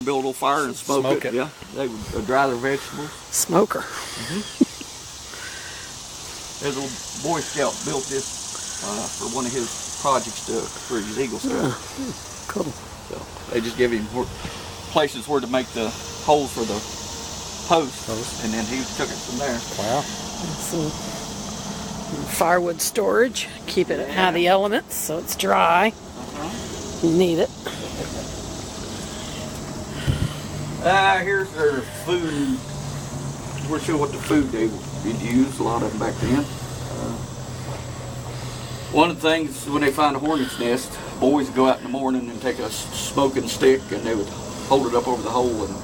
build a little fire and smoke it. Yeah, they would dry their vegetables. Smoker. There's a little Boy Scout built this for one of his projects for his Eagle Scout. Cool. So they just give him places where to make the holes for the post, and then he took it from there. Wow. Some firewood storage. Keep it out of the elements so it's dry. You need it. Here's their food. We'll show what the food they would use. A lot of them back then. One of the things when they find a hornet's nest, boys would go out in the morning and take a smoking stick and they would hold it up over the hole and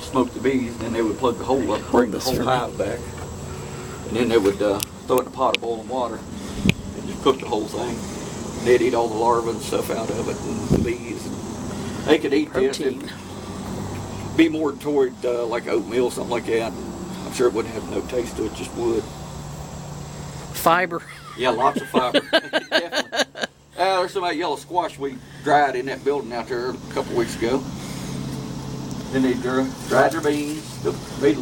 smoke the bees. And then they would plug the hole up, bring the whole hive back, and then they would throw it in a pot of boiling water and just cook the whole thing. They'd eat all the larvae and stuff out of it and the bees. They could eat this. It'd be more toward like oatmeal or something like that. I'm sure it wouldn't have no taste to it, just wood. Fiber. Yeah, lots of fiber. Definitely. There's some of that yellow squash we dried in that building out there a couple weeks ago. Then they dried their beans, made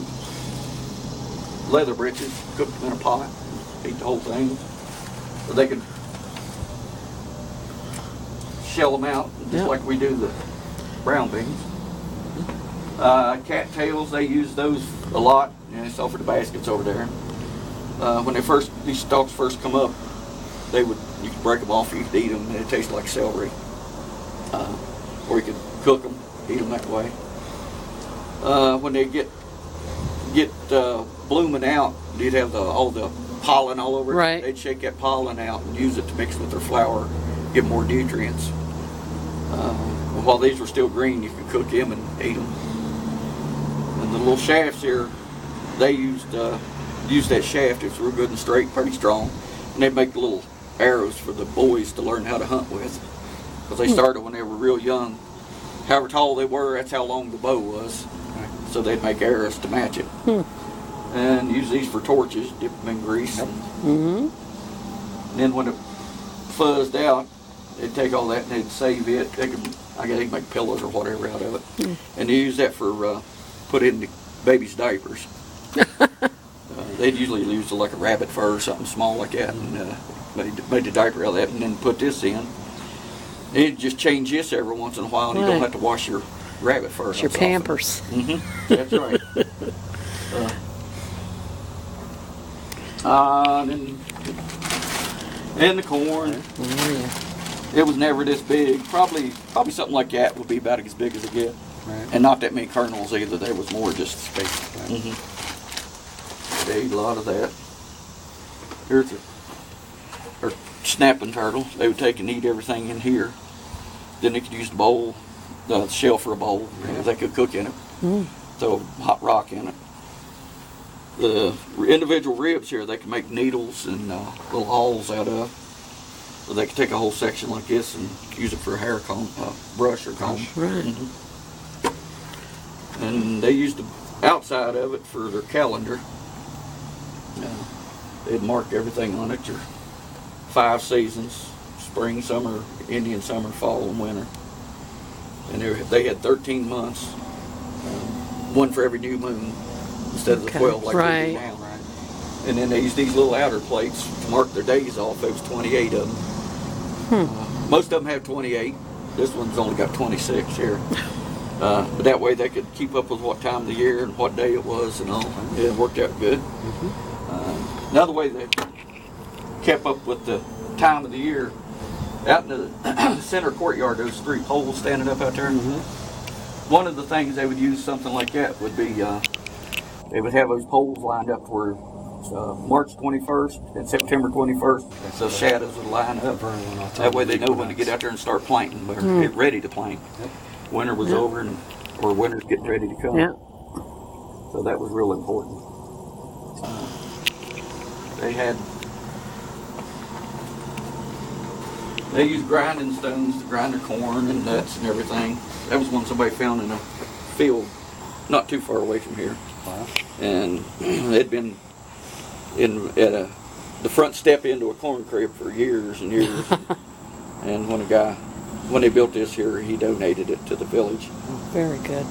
leather breeches, cooked them in a pot, ate the whole thing. So they could shell them out just like we do the brown beans. Cattails, they use those a lot. And they sell for the baskets over there. When these stalks first come up, you could break them off, you could eat them, and it tastes like celery. Or you could cook them, eat them that way. When they get blooming out, you'd have all the pollen all over it. Right. They'd shake that pollen out and use it to mix with their flour, give more nutrients. While these were still green, you could cook them and eat them. And the little shafts here, they used that shaft. It's real good and straight, pretty strong. And they'd make little arrows for the boys to learn how to hunt with. Because they started when they were real young. However tall they were, that's how long the bow was. So they'd make arrows to match it. And use these for torches, dip them in grease. And then when it fuzzed out, they'd take all that and they'd save it. I guess they'd make pillows or whatever out of it. And they use that for put in the baby's diapers. They'd usually use like a rabbit fur or something small like that, and made the diaper out of that, and then put this in. And you just change this every once in a while, and you don't have to wash your rabbit fur. It's your Pampers. That's right. And the corn. It was never this big. Probably something like that would be about as big as it get. Right. And not that many kernels either. There was more just space. They ate a lot of that. Here's our snapping turtles. They would take and eat everything in here. Then they could use the bowl, the shell for a bowl. They could cook in it. Throw hot rock in it. The individual ribs here, they could make needles and little awls out of. So they could take a whole section like this and use it for a hair comb, brush or comb. Right. And they used the outside of it for their calendar. They'd mark everything on it, your 5 seasons, spring, summer, Indian summer, fall, and winter. And they had 13 months, one for every new moon, instead of the 12 like we do now. And then they used these little outer plates to mark their days off. There was 28 of them. Most of them have 28. This one's only got 26 here. But that way they could keep up with what time of the year and what day it was and all. It worked out good. Another way they kept up with the time of the year, out in the center courtyard, those 3 poles standing up out there. One of the things they would use something like that would be, they would have those poles lined up where March 21st and September 21st, so shadows would line up. That way they know when to get out there and start planting, or get ready to plant. Winter was over, or winter's getting ready to come. So that was real important. They used grinding stones to grind their corn and nuts and everything. That was one somebody found in a field not too far away from here. And they'd been the front step into a corn crib for years and years. And when a guy when they built this here, he donated it to the village. Very good.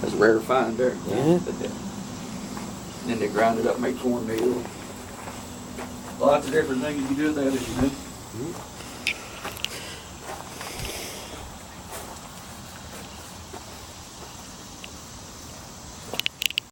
That's a rare find there. Yeah. Then they grind it up, make cornmeal. Lots of different things you can do with that, as you know.